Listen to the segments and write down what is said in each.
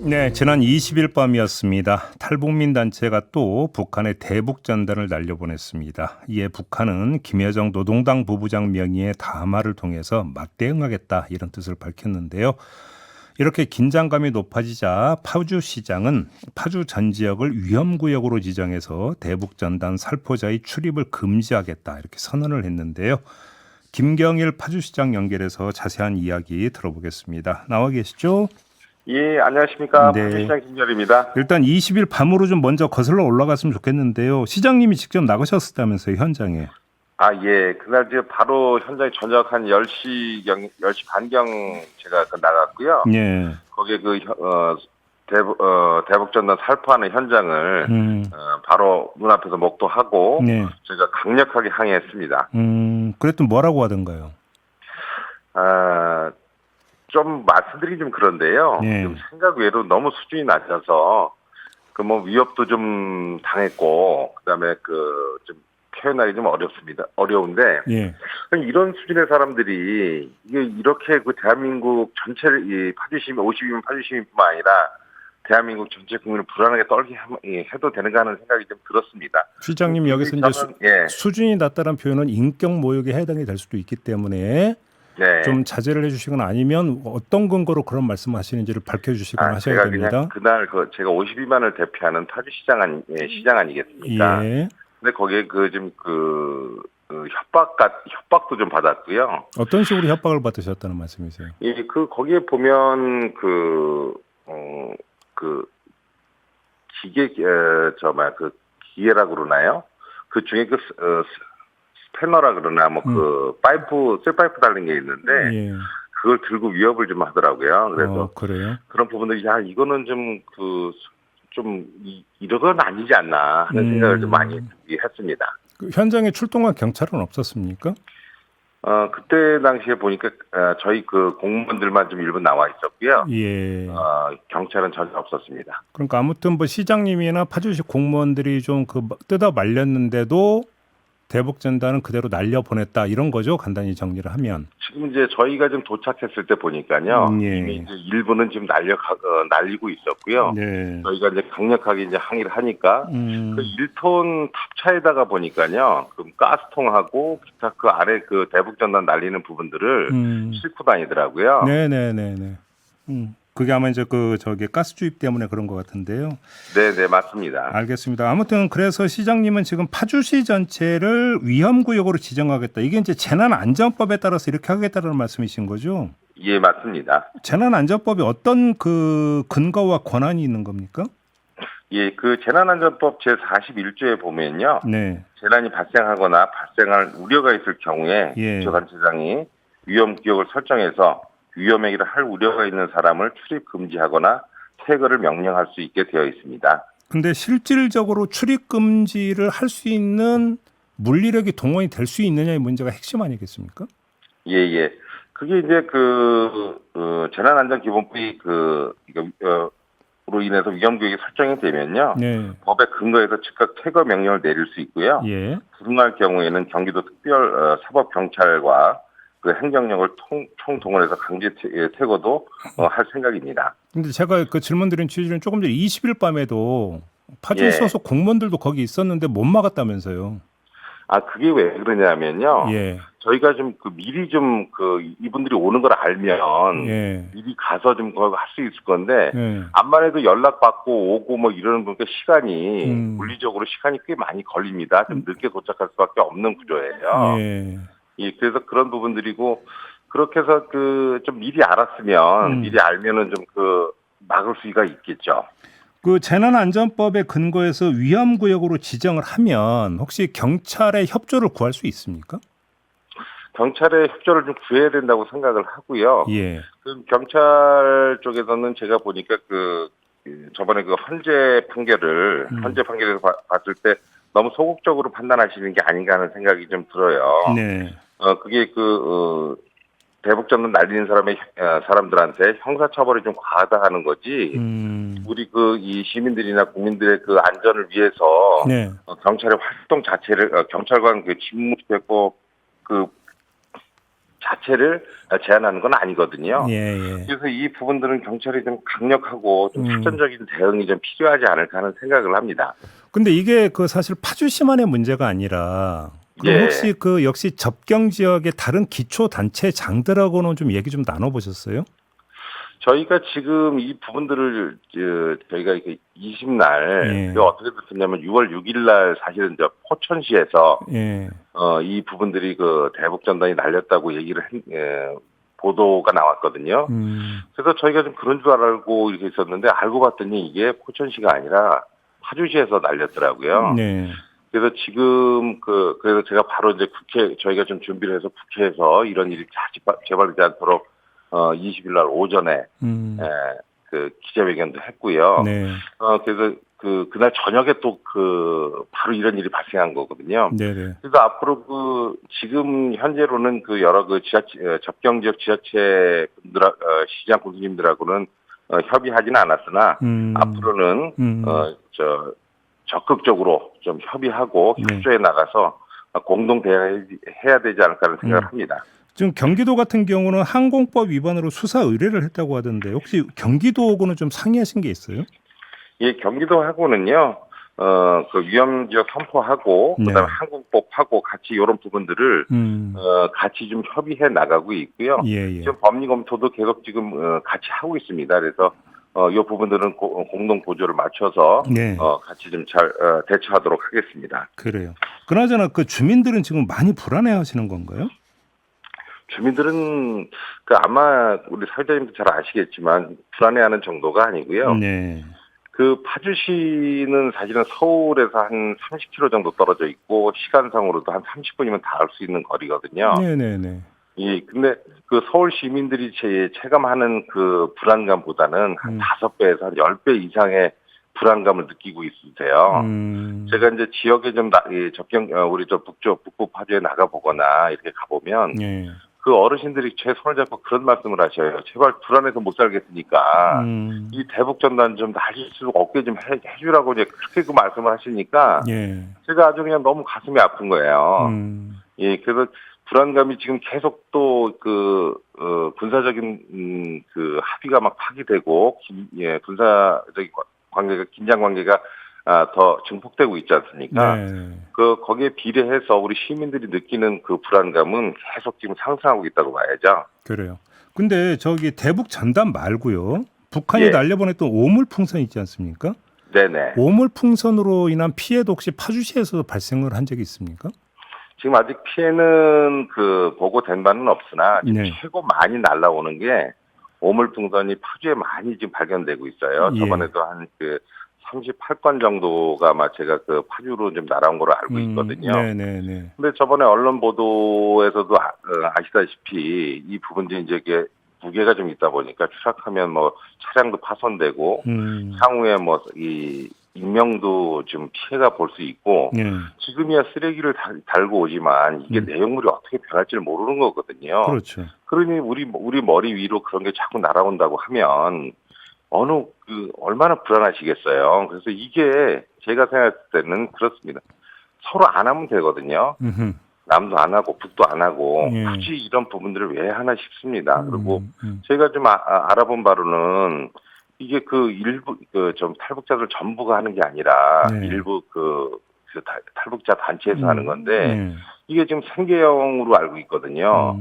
네, 지난 20일 밤이었습니다. 탈북민 단체가 또 북한에 대북 전단을 날려보냈습니다. 이에 북한은 김여정 노동당 부부장 명의의 담화를 통해서 맞대응하겠다 이런 뜻을 밝혔는데요. 이렇게 긴장감이 높아지자 파주시장은 파주 전 지역을 위험구역으로 지정해서 대북 전단 살포자의 출입을 금지하겠다 이렇게 선언을 했는데요. 김경일 파주시장 연결해서 자세한 이야기 들어보겠습니다. 나와 계시죠? 예, 안녕하십니까. 네. 파주시장 김열입니다. 일단 20일 밤으로 좀 먼저 거슬러 올라갔으면 좋겠는데요. 시장님이 직접 나가셨다면서요, 현장에. 아, 예. 그날 이제 바로 현장에 저녁 한 10시 반경 제가 나갔고요. 예. 거기에 대북전단 살포하는 현장을, 바로 눈앞에서 목도하고, 네. 제가 강력하게 항의했습니다. 그랬더니 뭐라고 하던가요? 좀 말씀드리기 좀 그런데요. 예. 좀 생각 외로 너무 수준이 낮아서, 위협도 좀 당했고, 그다음에 좀 표현하기 좀 어려운데, 예. 이런 수준의 사람들이, 이게 이렇게 대한민국 전체를, 이 파주시민, 50이면 파주시민뿐만 아니라, 대한민국 전체 국민을 불안하게 떨게 해도 되는가 하는 생각이 좀 들었습니다. 시장님 여기서 이제 수준이 낮다는 표현은 인격 모욕에 해당이 될 수도 있기 때문에, 네. 좀 자제를 해주시거나 아니면 어떤 근거로 그런 말씀하시는지를 밝혀주시거나 하셔야 됩니다. 그냥 그날 제가 52만을 대표하는 파주시장 시장 아니겠습니까? 예. 근데 거기에 협박도 좀 받았고요. 어떤 식으로 협박을 받으셨다는 말씀이세요? 예, 거기에 보면 기계라 그러나요? 그 중에 스패너라 그러나 쇠파이프 달린 게 있는데, 예. 그걸 들고 위협을 좀 하더라고요. 그래서 그래요? 그런 부분들이 이거는 이런 건 아니지 않나 하는 생각을 좀 많이 했습니다. 그 현장에 출동한 경찰은 없었습니까? 그때 당시에 보니까 저희 공무원들만 좀 일부 나와 있었고요. 예. 경찰은 전혀 없었습니다. 그러니까 아무튼 시장님이나 파주시 공무원들이 좀 뜯어 말렸는데도 대북 전단은 그대로 날려 보냈다 이런 거죠. 간단히 정리를 하면. 지금 이제 저희가 좀 도착했을 때 보니까요. 예. 이미 이제 일부는 지금 날리고 있었고요. 네. 저희가 이제 강력하게 이제 항의를 하니까 1톤 탑차에다가 보니까요. 가스통하고 기타 아래 대북 전단 날리는 부분들을 싣고 다니더라고요. 네네네네. 그게 아마 이제 가스 주입 때문에 그런 것 같은데요. 네, 맞습니다. 알겠습니다. 아무튼 그래서 시장님은 지금 파주시 전체를 위험구역으로 지정하겠다. 이게 이제 재난안전법에 따라서 이렇게 하겠다는 말씀이신 거죠? 예, 맞습니다. 재난안전법이 어떤 근거와 권한이 있는 겁니까? 예, 재난안전법 제41조에 보면요. 네. 재난이 발생하거나 발생할 우려가 있을 경우에 기초단체장이 위험구역을 설정해서 위험 행위를 할 우려가 있는 사람을 출입 금지하거나 퇴거를 명령할 수 있게 되어 있습니다. 근데 실질적으로 출입 금지를 할 수 있는 물리력이 동원이 될 수 있느냐의 문제가 핵심 아니겠습니까? 예. 그게 이제 재난안전기본법이 로 인해서 위험구역이 설정이 되면요. 네. 법에 근거해서 즉각 퇴거 명령을 내릴 수 있고요. 예. 불응할 경우에는 경기도 특별 사법경찰과 행정력을 총동원해서 강제 퇴거도 할 생각입니다. 근데 제가 질문 드린 취지는 조금 전에 20일 밤에도 파주 소속 공무원들도 거기 있었는데 못 막았다면서요. 그게 왜 그러냐면요. 예. 저희가 미리 이분들이 오는 걸 알면 미리 가서 그거 할 수 있을 건데 암만 해도 연락 받고 오고 이러는 거니까 시간이 물리적으로 시간이 꽤 많이 걸립니다. 좀 늦게 도착할 수밖에 없는 구조예요. 예, 그래서 그런 부분들이고, 그렇게 해서 좀 미리 알았으면, 미리 알면은 막을 수가 있겠죠. 재난안전법에 근거해서 위험구역으로 지정을 하면 혹시 경찰의 협조를 구할 수 있습니까? 경찰의 협조를 좀 구해야 된다고 생각을 하고요. 예. 경찰 쪽에서는 제가 보니까 저번에 헌재 판결에서 봤을 때 너무 소극적으로 판단하시는 게 아닌가 하는 생각이 좀 들어요. 네. 그게 대북전단 날리는 사람들한테 형사처벌이 좀 과하다 하는 거지. 우리 이 시민들이나 국민들의 안전을 위해서 경찰의 활동 자체를 경찰관 직무했고 자체를 제한하는 건 아니거든요. 예, 예. 그래서 이 부분들은 경찰이 좀 강력하고 좀 사전적인 대응이 좀 필요하지 않을까 하는 생각을 합니다. 근데 이게 그 사실 파주시만의 문제가 아니라 그럼 예. 혹시 그 역시 접경 지역의 다른 기초 단체장들하고는 좀 얘기 좀 나눠보셨어요? 저희가 지금 이 부분들을 저희가 이렇게 20날 예. 어떻게 됐냐면 6월 6일 날 사실은 포천시에서 예. 이 부분들이 그 대북 전단이 날렸다고 얘기를 보도가 나왔거든요. 그래서 저희가 좀 그런 줄 알고 이렇게 있었는데 알고 봤더니 이게 포천시가 아니라 파주시에서 날렸더라고요. 네. 그래서 지금 그래서 제가 바로 이제 저희가 좀 준비를 해서 국회에서 이런 일이 재발되지 않도록 20일 날 오전에 그 기자회견도 했고요. 네. 그래서 그날 저녁에 또 바로 이런 일이 발생한 거거든요. 네네. 그래서 앞으로 지금 현재로는 여러 접경 지역 지자체 분들, 시장 군수님들하고는 협의하지는 않았으나 앞으로는 적극적으로 좀 협의하고 협조해 나가서 공동 대응해야 되지 않을까 하는 생각을 합니다. 지금 경기도 같은 경우는 항공법 위반으로 수사 의뢰를 했다고 하던데 혹시 경기도하고는 좀 상의하신 게 있어요? 예, 경기도하고는요, 그 위험지역 선포하고, 그다음에 항공법하고 같이 이런 부분들을, 같이 좀 협의해 나가고 있고요. 예, 예. 지금 법리 검토도 계속 지금, 같이 하고 있습니다. 그래서, 이 부분들은 공동 보조를 맞춰서, 같이 좀 잘, 대처하도록 하겠습니다. 그래요. 그나저나 그 주민들은 지금 많이 불안해 하시는 건가요? 주민들은, 아마 우리 사회자님도 잘 아시겠지만, 불안해하는 정도가 아니고요. 네. 파주시는 사실은 서울에서 한 30km 정도 떨어져 있고 시간상으로도 한 30분이면 닿을 수 있는 거리거든요. 네네네. 예, 근데 서울 시민들이 체감하는 불안감보다는 한 5배에서 한 10배 이상의 불안감을 느끼고 있으세요. 제가 이제 지역에 좀 접경 우리 북부 파주에 나가 보거나 이렇게 가보면. 그 어르신들이 제 손을 잡고 그런 말씀을 하셔요. 제발 불안해서 못 살겠으니까 이 대북 전단 좀 날릴 수 없게 좀 해주라고 이제 그렇게 말씀을 하시니까 제가 아주 그냥 너무 가슴이 아픈 거예요. 예, 그래서 불안감이 지금 계속 또 군사적인 합의가 막 파기되고 군사적인 관계가 긴장 관계가 더 증폭되고 있지 않습니까? 거기에 비례해서 우리 시민들이 느끼는 그 불안감은 계속 지금 상승하고 있다고 봐야죠. 그래요. 근데 저기 대북 전단 말고요. 북한이 날려보냈던 오물풍선 있지 않습니까? 네네. 오물풍선으로 인한 피해도 혹시 파주시에서도 발생을 한 적이 있습니까? 지금 아직 피해는 보고된 바는 없으나 지금 최고 많이 날라오는 게 오물풍선이 파주에 많이 지금 발견되고 있어요. 저번에도 한 38건 정도가 아마 제가 파주로 좀 날아온 걸로 알고 있거든요. 네네네. 근데 저번에 언론 보도에서도 아시다시피 이 부분들이 이제 이게 무게가 좀 있다 보니까 추락하면 차량도 파손되고 향후에 이 인명도 좀 피해가 볼 수 있고 지금이야 쓰레기를 달고 오지만 이게 내용물이 어떻게 변할지를 모르는 거거든요. 그렇죠. 그러니 우리 머리 위로 그런 게 자꾸 날아온다고 하면 얼마나 불안하시겠어요. 그래서 이게 제가 생각할 때는 그렇습니다. 서로 안 하면 되거든요. 남도 안 하고 북도 안 하고 굳이 이런 부분들을 왜 하나 싶습니다. 그리고 제가 좀 알아본 바로는 이게 일부 좀 탈북자들 전부가 하는 게 아니라 일부 탈북자 단체에서 하는 건데 이게 지금 생계형으로 알고 있거든요.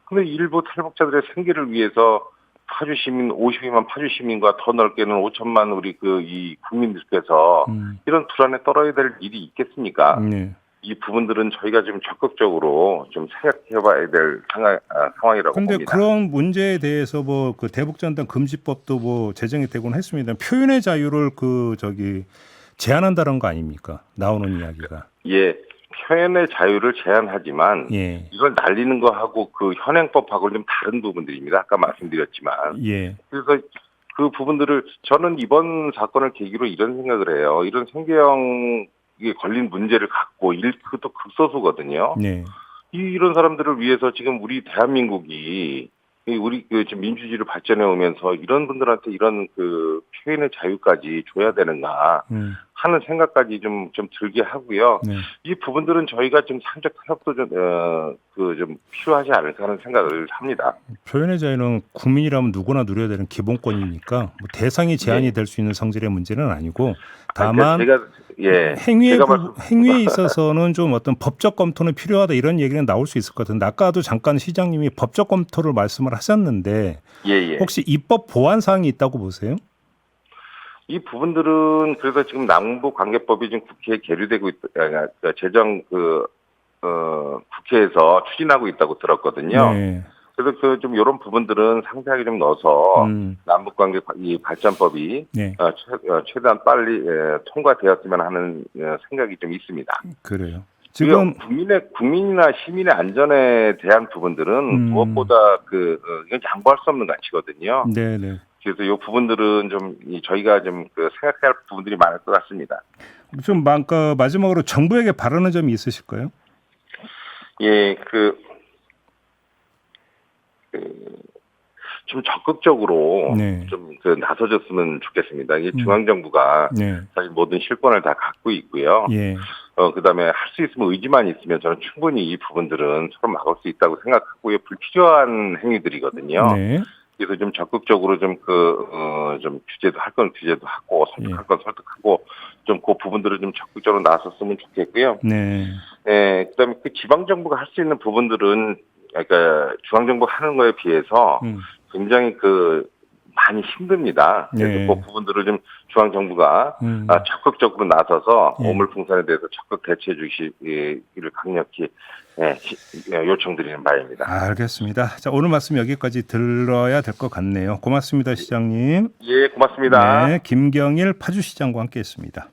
근데 일부 탈북자들의 생계를 위해서 파주 시민 52만 파주 시민과 더 넓게는 5천만 우리 이 국민들께서 이런 불안에 떨어야 될 일이 있겠습니까? 이 부분들은 저희가 지금 적극적으로 좀 생각해봐야 될 상황이라고 봅니다. 그런데 그런 문제에 대해서 그 대북전단 금지법도 제정이 되곤 했습니다. 표현의 자유를 제한한다는 거 아닙니까? 나오는 이야기가. 예. 표현의 자유를 제한하지만 이걸 날리는 거하고 현행법하고는 좀 다른 부분들입니다. 아까 말씀드렸지만. 그래서 그 부분들을 저는 이번 사건을 계기로 이런 생각을 해요. 이런 생계형에 걸린 문제를 갖고 그것도 극소수거든요. 이런 사람들을 위해서 지금 우리 대한민국이 우리 지금 민주주의를 발전해 오면서 이런 분들한테 이런 표현의 자유까지 줘야 되는가 하는 생각까지 좀 들게 하고요. 네. 이 부분들은 저희가 좀 사회적 타협도 좀 필요하지 않을까 하는 생각을 합니다. 표현의 자유는 국민이라면 누구나 누려야 되는 기본권이니까 뭐 대상이 제한이 될 수 있는 성질의 문제는 아니고 다만 행위에 있어서는 좀 어떤 법적 검토는 필요하다 이런 얘기는 나올 수 있을 것 같은데 아까도 잠깐 시장님이 법적 검토를 말씀을 하셨는데 혹시 입법 보완 사항이 있다고 보세요? 이 부분들은 그래서 지금 남북관계법이 지금 국회에 계류되고 재정 국회에서 추진하고 있다고 들었거든요. 네. 그래서 좀 이런 부분들은 상세하게 좀 넣어서 남북관계 이 발전법이 네. 최대한 빨리 통과되었으면 하는 생각이 좀 있습니다. 그래요. 지금 국민이나 시민의 안전에 대한 부분들은 무엇보다 이건 양보할 수 없는 가치거든요. 네네. 그래서 이 부분들은 좀 저희가 좀 생각해야 할 부분들이 많을 것 같습니다. 좀 마지막으로 정부에게 바라는 점이 있으실까요? 예, 좀 적극적으로 좀 나서줬으면 좋겠습니다. 이 중앙정부가 사실 모든 실권을 다 갖고 있고요. 그다음에 할 수 있으면 의지만 있으면 저는 충분히 이 부분들은 서로 막을 수 있다고 생각하고요. 불필요한 행위들이거든요. 그래서 좀 적극적으로 좀 규제도 할 건 규제도 하고 설득할 건 설득하고 좀 그 부분들을 좀 적극적으로 나섰으면 좋겠고요. 그다음에 지방 정부가 할 수 있는 부분들은 그러니까 중앙 정부 하는 거에 비해서 굉장히 많이 힘듭니다. 그래서 그 부분들을 좀 중앙 정부가 적극적으로 나서서 오물풍선에 대해서 적극 대처해 주시기를 강력히 요청드리는 바입니다. 알겠습니다. 자, 오늘 말씀 여기까지 들어야 될 것 같네요. 고맙습니다, 시장님. 예, 고맙습니다. 네, 김경일 파주시장과 함께했습니다.